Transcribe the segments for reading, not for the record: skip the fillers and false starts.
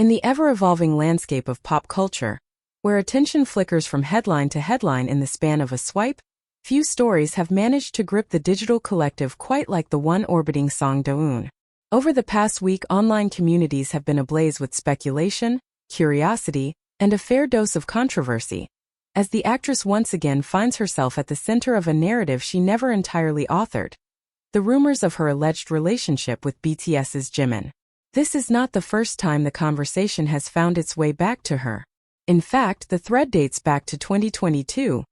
In the ever-evolving landscape of pop culture, where attention flickers from headline to headline in the span of a swipe, few stories have managed to grip the digital collective quite like the one orbiting Song Da-eun. Over the past week, online communities have been ablaze with speculation, curiosity, and a fair dose of controversy, as the actress once again finds herself at the center of a narrative she never entirely authored: the rumors of her alleged relationship with BTS's Jimin. This is not the first time the conversation has found its way back to her. In fact, the thread dates back to 2022,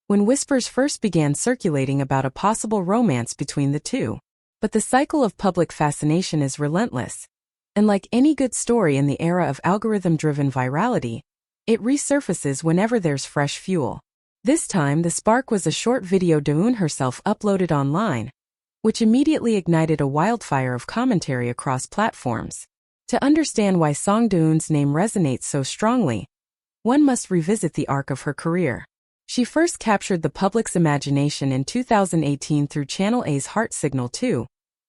when whispers first began circulating about a possible romance between the two. But the cycle of public fascination is relentless, and like any good story in the era of algorithm-driven virality, it resurfaces whenever there's fresh fuel. This time, the spark was a short video Da-eun herself uploaded online, which immediately ignited a wildfire of commentary across platforms. To understand why Song Da-eun's name resonates so strongly, one must revisit the arc of her career. She first captured the public's imagination in 2018 through Channel A's Heart Signal 2,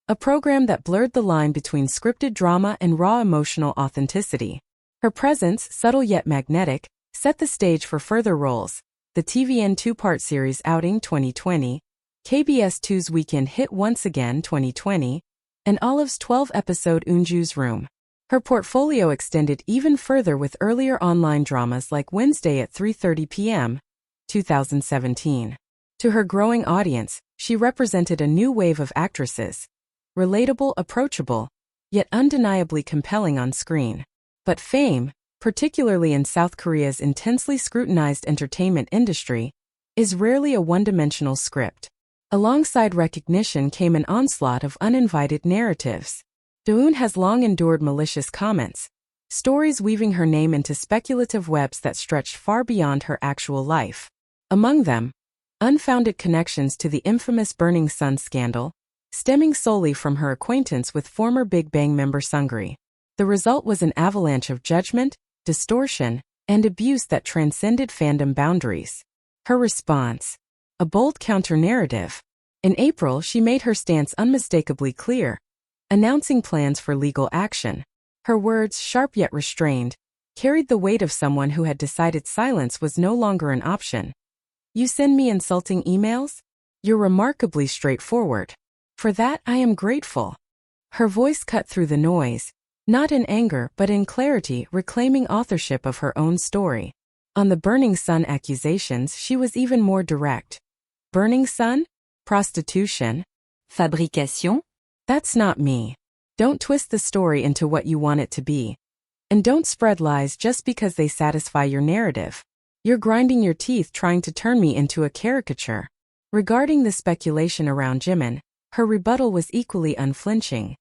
a program that blurred the line between scripted drama and raw emotional authenticity. Her presence, subtle yet magnetic, set the stage for further roles: the TVN two-part series Outing 2020, KBS 2's weekend hit Once Again 2020, and Olive's 12-episode Eun-ju's Room. Her portfolio extended even further with earlier online dramas like Wednesday at 3:30 p.m., 2017. To her growing audience, she represented a new wave of actresses, relatable, approachable, yet undeniably compelling on screen. But fame, particularly in South Korea's intensely scrutinized entertainment industry, is rarely a one-dimensional script. Alongside recognition came an onslaught of uninvited narratives. Da-eun has long endured malicious comments, stories weaving her name into speculative webs that stretched far beyond her actual life. Among them, unfounded connections to the infamous Burning Sun scandal, stemming solely from her acquaintance with former Big Bang member Seungri. The result was an avalanche of judgment, distortion, and abuse that transcended fandom boundaries. Her response: a bold counter-narrative. In April, she made her stance unmistakably clear, announcing plans for legal action. Her words, sharp yet restrained, carried the weight of someone who had decided silence was no longer an option. "You send me insulting emails? You're remarkably straightforward. For that, I am grateful." Her voice cut through the noise, not in anger but in clarity, reclaiming authorship of her own story. On the Burning Sun accusations, she was even more direct. "Burning Sun? Prostitution? Fabrication? That's not me. Don't twist the story into what you want it to be. And don't spread lies just because they satisfy your narrative. You're grinding your teeth trying to turn me into a caricature." Regarding the speculation around Jimin, her rebuttal was equally unflinching.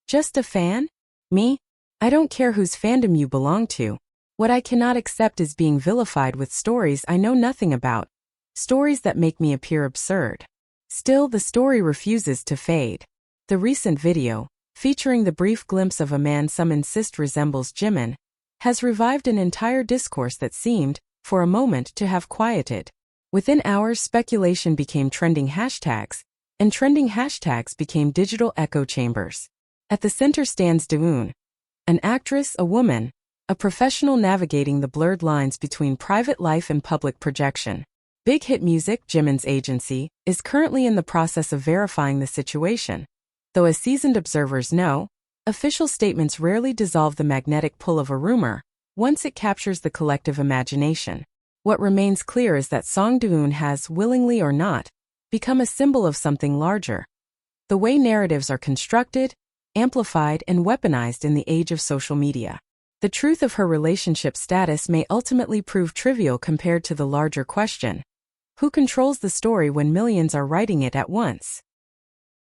"Just a fan? Me? I don't care whose fandom you belong to. What I cannot accept is being vilified with stories I know nothing about, stories that make me appear absurd." Still, the story refuses to fade. The recent video, featuring the brief glimpse of a man some insist resembles Jimin, has revived an entire discourse that seemed, for a moment, to have quieted. Within hours, speculation became trending hashtags, and trending hashtags became digital echo chambers. At the center stands Da-eun, an actress, a woman, a professional navigating the blurred lines between private life and public projection. Big Hit Music, Jimin's agency, is currently in the process of verifying the situation. Though as seasoned observers know, official statements rarely dissolve the magnetic pull of a rumor once it captures the collective imagination. What remains clear is that Song Da-eun has, willingly or not, become a symbol of something larger. The way narratives are constructed, amplified, and weaponized in the age of social media. The truth of her relationship status may ultimately prove trivial compared to the larger question: who controls the story when millions are writing it at once?